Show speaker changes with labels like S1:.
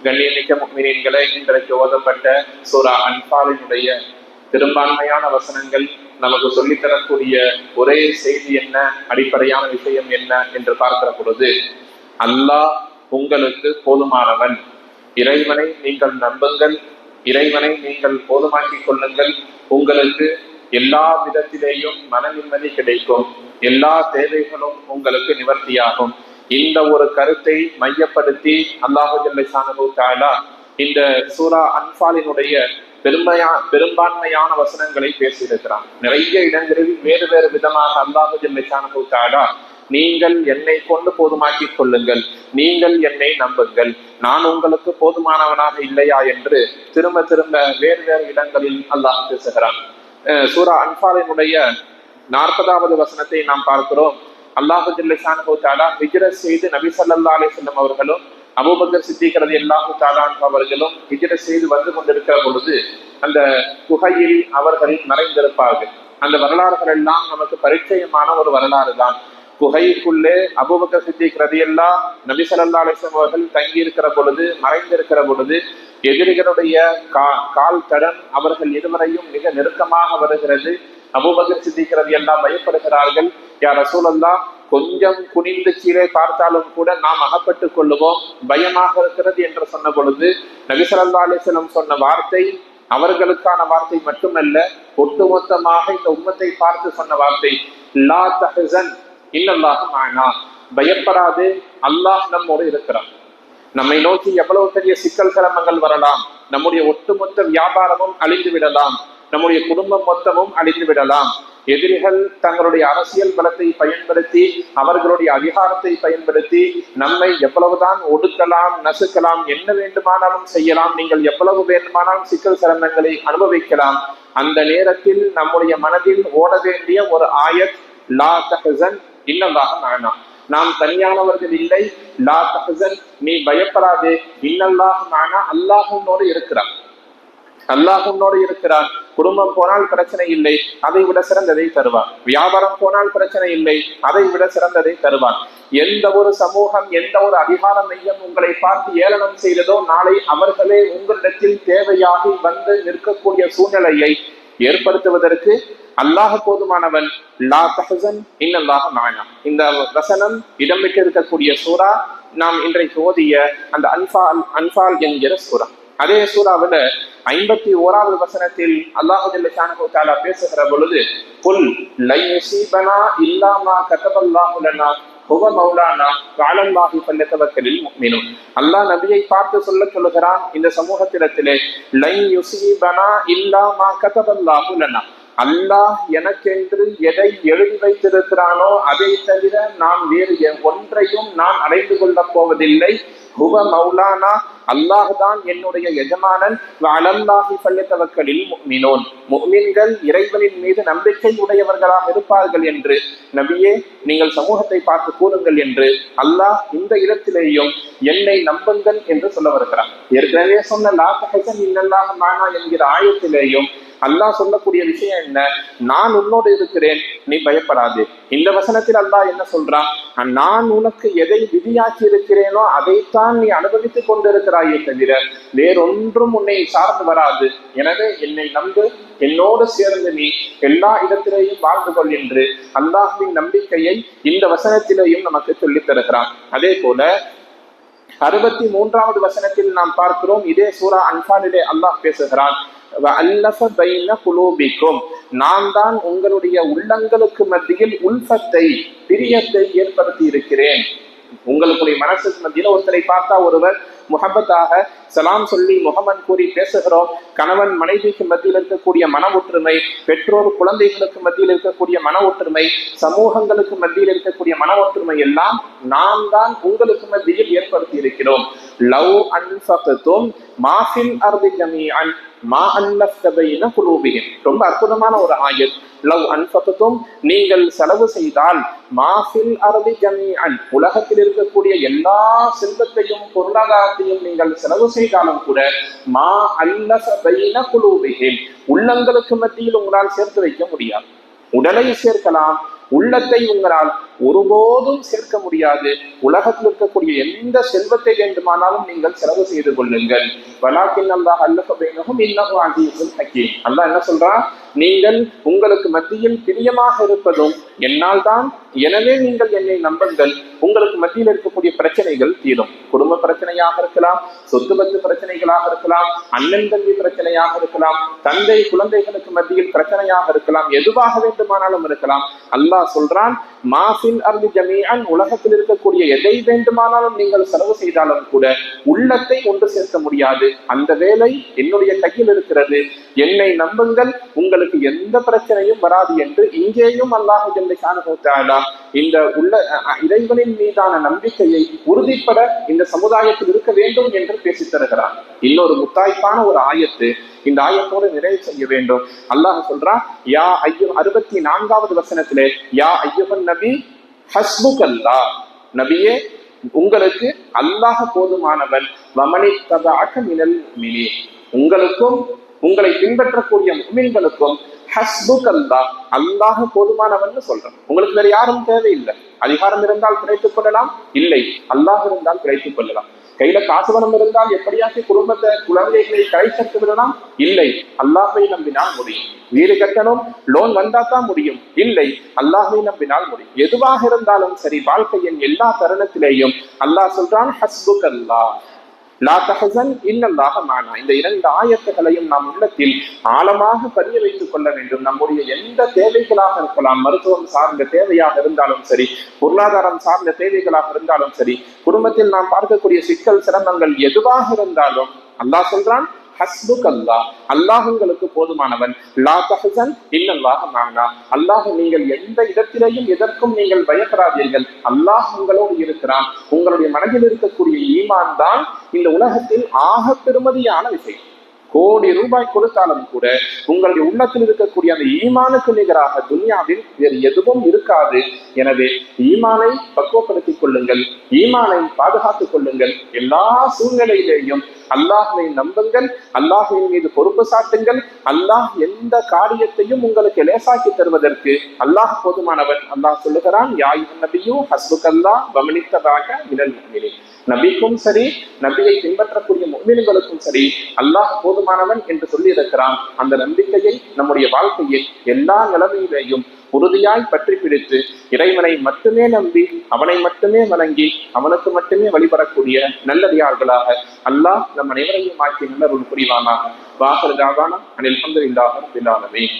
S1: கண்ணியமிக்க முஃமினீன்களே, இன்றைக்கு ஓதப்பட்ட சூரா அன்பாலினுடைய பெரும்பான்மையான வசனங்கள் நமக்கு சொல்லித்தரக்கூடிய ஒரே செய்தி என்ன, அடிப்படையான விஷயம் என்ன என்று பார்க்கிற பொழுது, அல்லாஹ் உங்களுக்கு போதுமானவன். இறைவனை நீங்கள் நம்புங்கள், இறைவனை நீங்கள் போதுமாக்கிக் கொள்ளுங்கள். உங்களுக்கு எல்லா விதத்திலேயும் மன நிம்மதி கிடைக்கும், எல்லா தேவைகளும் உங்களுக்கு நிவர்த்தியாகும். இந்த ஒரு கருத்தை மையப்படுத்தி அல்லாஹு ஜல்ல ஷானஹு தஆலா இந்த சூரா அன்பாலினுடைய பெரும்பான்மையான வசனங்களை பேசியிருக்கிறான். நிறைய இடங்களில் வேறு வேறு விதமாக அல்லாஹு ஜல்ல ஷானஹு தஆலா நீங்கள் என்னை கொண்டு போதுமாக்கிக் கொள்ளுங்கள், நீங்கள் என்னை நம்புங்கள், நான் உங்களுக்கு போதுமானவனாக இல்லையா என்று திரும்ப திரும்ப வேறு வேறு இடங்களில் அல்லாஹ் பேசுகிறான். சூரா அன்பாலினுடைய 40வது வசனத்தை நாம் பார்க்கிறோம். அல்லாஹு ஜல்ல ஷானஹு தஆலா ஹிஜ்ரத் செய்து நபி ஸல்லல்லாஹு அலைஹி வஸல்லம் அவர்களும் அபூபக்கர் சித்திக் ரலியல்லாஹு தஆலா அவர்களும் ஹிஜ்ரத் செய்து வந்து கொண்டிருக்கிற பொழுது அந்த குகையில் அவர்கள் மறைந்திருப்பார்கள். அந்த வரலாறுகள் எல்லாம் நமக்கு பரிச்சயமான ஒரு வரலாறு தான். குகைக்குள்ளே அபூபக்கர் சித்திக் ரலியல்லாஹு நபி ஸல்லல்லாஹு அலைஹி வஸல்லம் அவர்கள் தங்கி இருக்கிற பொழுது, மறைந்திருக்கிற பொழுது எதிரிகளுடைய கால் தடம் அவர்கள் இருவரையும் மிக நெருக்கமாக வருகிறது. அபூபக்கர் சித்திக் ரலியல்லாஹு பயப்படுகிறார்கள். யா ரசூலல்லாஹ், கொஞ்சம் குனிந்து கீழே பார்த்தாலும் கூட நாம் அகப்பட்டுக் கொள்ளுவோம், பயமாக இருக்கிறது என்று சொன்ன பொழுது நபி ஸல்லல்லாஹு அலைஹி வஸல்லம் சொன்ன வார்த்தை அவர்களுக்கான வார்த்தை மட்டுமல்ல, ஒட்டுமொத்தமாக இந்த உம்மத்தை பார்த்து சொன்ன வார்த்தை, லா தஹ்சன் இன்னல்லாஹு மஅனா, பயப்படாதே, அல்லாஹ் நம்மோடு இருக்கிறான். நம்மை நோக்கி எவ்வளவு பெரிய சிக்கல் சிரமங்கள் வரலாம், நம்முடைய ஒட்டுமொத்த வியாபாரமும் அழிந்து விடலாம், நம்முடைய குடும்பம் மொத்தமும் அழிந்து விடலாம், எதிரிகள் தங்களுடைய அரசியல் பலத்தை பயன்படுத்தி அவர்களுடைய அதிகாரத்தை பயன்படுத்தி நம்மை எவ்வளவுதான் ஒடுக்கலாம், நசுக்கலாம், என்ன வேண்டுமானாலும் செய்யலாம், நீங்கள் எவ்வளவு வேண்டுமானாலும் சிக்கல் சிரமங்களை அனுபவிக்கலாம். அந்த நேரத்தில் நம்முடைய மனதில் ஓட வேண்டிய ஒரு ஆயத், லா தஹ்சன் இன்னல்லாஹு மஅனா, நாம் தனியானவர்கள் இல்லை, லா தஹ்சன், நீ பயப்படாதே, இன்னல்லாஹு மஅனா, அல்லாஹ் உன்னோடு இருக்கிறான், அல்லாஹ் உன்னோடு இருக்கிறான். குடும்பம் போனால் பிரச்சனை இல்லை, அதை விட சிறந்ததை தருவான். வியாபாரம் போனால் பிரச்சனை இல்லை, அதை விட சிறந்ததை தருவான். எந்த ஒரு சமூகம், எந்த ஒரு அதிகார மையம் உங்களை பார்த்து ஏளனம் செய்ததோ, நாளை அவர்களே உங்களிடத்தில் தேவையாகி வந்து நிற்கக்கூடிய சூழ்நிலையை ஏற்படுத்துவதற்கு அல்லாஹ் போதுமானவன். லா தஹ்சன் இன்னல்லாஹு மஅனா. இந்த வசனம் இடம்பெற்று இருக்கக்கூடிய சூரா நாம் இன்றைக்கு ஓதிய அந்த அன்பால் என்கிற சூரா. அதே சூறாவில 51வது வசனத்தில் அல்லாஹு ஜல்ல ஷானஹு தஆலா பேசுகிற பொழுது, குல் லை யுஸீபனா இல்லா மா கதபல்லாஹு லனா ஹுவ மௌலானா வஅலல்லாஹி ஃபல்யதவக்கலில் முஃமினூன். அல்லாஹ் நபியை பார்த்து சொல்லுகிறான் இந்த சமூகத்திடத்திலே, லை யுஸீபனா இல்லா மா கதபல்லாஹு லனா, அல்லாஹ் எனக்கென்று எதை எழுதி வைத்திருக்கிறானோ அதை தவிர நான் வேறு ஒன்றையும் நான் அடைந்து கொள்ளப் போவதில்லை. ஹுவ மௌலானா, அல்லாஹ் தான் என்னுடைய எஜமானன். வஅலல்லாஹி ஃபல்யதவக்கலில் முஃமினூன், முஃமின்கள் இறைவனின் மீது நம்பிக்கை உடையவர்களாக இருப்பார்கள் என்று நபியே நீங்கள் சமூகத்தை பார்த்து கூறுங்கள் என்று அல்லாஹ் இந்த இடத்திலேயும் என்னை நம்புங்கள் என்று சொல்ல வருகிறான். ஏற்கனவே சொன்ன லா தஹ்சன் இன்னல்லாஹு மஅனா என்கிற ஆயத்திலேயும் அல்லாஹ் சொல்லக்கூடிய விஷயம் என்ன, நான் உன்னோடு இருக்கிறேன், நீ பயப்படாதே. இந்த வசனத்தில் அல்லாஹ் என்ன சொல்றான், நான் உனக்கு எதை விதியாக்கி இருக்கிறேனோ அதைத்தான் நீ அனுபவித்துக் கொண்டிருக்கிறாயே தவிர வேறொன்றும் உன்னை சார்ந்து வராது. எனவே என்னை நம்பு, என்னோடு சேர்ந்து நீ எல்லா இடத்திலேயும் வாழ்ந்து கொள் என்று அல்லாஹ்வின் நம்பிக்கையை இந்த வசனத்திலேயும் நமக்கு சொல்லித் தருகிறான். அதே போல 63வது வசனத்தில் நாம் பார்க்கிறோம், இதே சூரா அன்பாலிலே அல்லாஹ் பேசுகிறான், நான் தான் உங்களுடைய உள்ளங்களுக்கு மத்தியில் உல்ஃபத்தை, பிரியத்தை ஏற்படுத்தி இருக்கிறேன். உங்களுடைய மனசுக்கு மத்தியில ஒருத்தரை பார்த்தா ஒருவர் முஹப்பத்தாக சலாம் சொல்லி முகமன் கூறி பேசுகிறோம். கணவன் மனைவிக்கு மத்தியில் இருக்கக்கூடிய மன ஒற்றுமை, பெற்றோர் குழந்தைகளுக்கு மத்தியில் இருக்கக்கூடிய மன ஒற்றுமை, சமூகங்களுக்கு மத்தியில் இருக்கக்கூடிய மன ஒற்றுமை எல்லாம் நாம் தான் உங்களுக்கு மத்தியில் ஏற்படுத்தி இருக்கிறோம். லவ் அன்ஃபக்தும் மா ஃபில் அர்தி ஜமீஅன் மா அல்லஃப்த பைன குலூபிஹிம். ரொம்ப அற்புதமான ஒரு ஆயத். லவ் அன்ஃபக்தும், நீங்கள் செலவு செய்தால், மா ஃபில் அர்தி ஜமீஅன், உலகத்தில் இருக்கக்கூடிய எல்லா செல்வத்தையும் பொருளாதாரத்தையும் நீங்கள் செலவு செய்தாலும் கூட, மா அல்லஃப பைன குலூபிஹிம், உள்ளங்களுக்கு மத்தியில் உங்களால் சேர்த்து வைக்க முடியாது. உடலை சேர்க்கலாம், உள்ளத்தை உங்களால் ஒருபோதும் சேர்க்க முடியாது. உலகத்தில் இருக்கக்கூடிய எந்த செல்வத்தை வேண்டுமானாலும் நீங்கள் செலவு செய்து கொள்ளுங்கள். வலாக்கின் அல்லாஹ் அல்லஃப பைனஹும் இன்னஹு அஸீஸுன் ஹக்கீம். அல்லாஹ் என்ன சொல்றான்? நீங்கள் உங்களுக்கு மத்தியில் பிரியமாக இருப்பதும் என்னால் தான், எனவே நீங்கள் என்னை நம்புங்கள். உங்களுக்கு மத்தியில் இருக்கக்கூடிய பிரச்சனைகள் தீரும். குடும்ப பிரச்சனையாக இருக்கலாம், சொத்து பத்து பிரச்சனைகளாக இருக்கலாம், அண்ணன் தம்பி பிரச்சனையாக இருக்கலாம், தந்தை குழந்தைகளுக்கு மத்தியில் பிரச்சனையாக இருக்கலாம், எதுவாக வேண்டுமானாலும் இருக்கலாம். அல்லாஹ் சொல்றான், மாஃபில் அர்தி ஜமீஅன், உலகத்தில் இருக்கக்கூடிய எதை வேண்டுமானாலும் நீங்கள் செலவு செய்தாலும் கூட உள்ளத்தை ஒன்று சேர்க்க முடியாது. அந்த வேலை என்னுடைய கையில் இருக்கிறது, என்னை நம்புங்கள், உங்களுக்கு எந்த பிரச்சனையும் வராது என்று இங்கேயும் அல்லாஹ் ஜல்ல ஷானஹு தஆலா இந்த இறைவனின் மீதான நம்பிக்கையை உறுதிப்பட இந்த சமுதாயத்தில் இருக்க வேண்டும் என்று பேசி தருகிறார். இன்னொரு முத்தாய்ப்பான ஒரு ஆயத்து இந்த ஆயத்தோடு நிறைவு செய்ய வேண்டும். அல்லாஹ் சொல்றான், யா ஐயோ 64வது வசனத்திலே, யா ஐயுஹன் நபி ஹஸ்புகல்லாஹ், நபியே உங்களுக்கு அல்லாஹ் போதுமானவன், வமனித்தபஅக மினல் முஃமினீன், உங்களுக்கும் உங்களை பின்பற்றக்கூடிய முஃமின்களுக்கும் ஹஸ்புகல்லாஹ், அல்லாஹ் போதுமானவன் சொல்றேன். உங்களுக்கு வேற யாரும் தேவையில்லை. அதிகாரம் இருந்தால் கிடைத்துக் கொள்ளலாம், இல்லை அல்லாஹ் இருந்தால் கிடைத்துக் கொள்ளலாம். கையில காசு பணம் இருந்தால் எப்படியாச்சு குடும்பத்தை குழந்தைகளை கரை சேர்த்து விடலாம், இல்லை அல்லாஹ்வை நம்பினால் முடியும். வீடு கட்டணும், லோன் வந்தா தான் முடியும், இல்லை அல்லாஹ்வை நம்பினால் முடியும். எதுவாக இருந்தாலும் சரி, வாழ்க்கையின் எல்லா தருணத்திலேயும் அல்லாஹ் சொல்றான், ஹஸ்புகல்லாஹ் லா தஹஸன் இன்னல்லாஹ மஅனா. இந்த 2 ஆயத்துகளையும் நாம் உள்ளத்தில் ஆழமாக பதிய வைத்துக் கொள்ள வேண்டும். நம்முடைய எந்த தேவைகளாக இருக்கலாம், மருத்துவம் சார்ந்த தேவையாக இருந்தாலும் சரி, பொருளாதாரம் சார்ந்த தேவைகளாக இருந்தாலும் சரி, குடும்பத்தில் நாம் பார்க்கக்கூடிய சிக்கல் சிரமங்கள் எதுவாக இருந்தாலும் அல்லாஹ் சொல்றான், ஹஸ்புகல்லாஹ், அல்லாஹ் உங்களுக்கு போதுமானவன், லா தஹஸன் இன்னல்லாஹ மஅனா, அல்லாஹ் நீங்கள் எந்த இடத்திலேயும் எதற்கும் நீங்கள் பயப்படாதீர்கள், அல்லாஹ் உங்களோடு இருக்கிறான். உங்களுடைய மனதில் இருக்கக்கூடிய ஈமான் தான் இந்த உலகத்தில் ஆக பெருமதியான விஷயம். கோடி ரூபாய் கொடுத்தாலும் கூட உங்களுடைய உள்ளத்தில் இருக்கக்கூடிய அந்த ஈமானுக்கு நிகராக துன்யாவில் வேறு எதுவும் இருக்காது. எனவே ஈமானை பக்குவப்படுத்திக் கொள்ளுங்கள், ஈமானை பாதுகாத்துக் கொள்ளுங்கள். எல்லா சூழ்நிலையிலேயும் அல்லாஹ்வை நம்புங்கள், அல்லாஹ்வின் மீது பொறுப்பு சாட்டுங்கள். அல்லாஹ் எந்த காரியத்தையும் உங்களுக்கு லேசாக்கி தருவதற்கு அல்லாஹ் போதுமானவன். அல்லாஹ் சொல்லுகிறான், யா அய்யுஹன் நபியு ஹஸ்புகல்லாஹ் வமனித்தபஅக மினல் முஃமினீன். நபிக்கும் சரி, நபியை பின்பற்றக்கூடிய முஃமின்களுக்கும் சரி அல்லாஹ் போதுமானவன் என்று சொல்லி இருக்கிறான். அந்த நம்பிக்கையை நம்முடைய வாழ்க்கையில் எல்லா நிலைமையிலேயும் உறுதியாய் பற்றி பிடித்து இறைவனை மட்டுமே நம்பி அவனை மட்டுமே வணங்கி அவனுக்கு மட்டுமே வழிபடக்கூடிய நல்லடியார்களாக அல்லாஹ் நம் அனைவரையும் ஆக்கி நல்லருள் புரிவானாக. வாஹிரு தஅவானா அனில் ஹம்துலில்லாஹி ரப்பில் ஆலமீன்.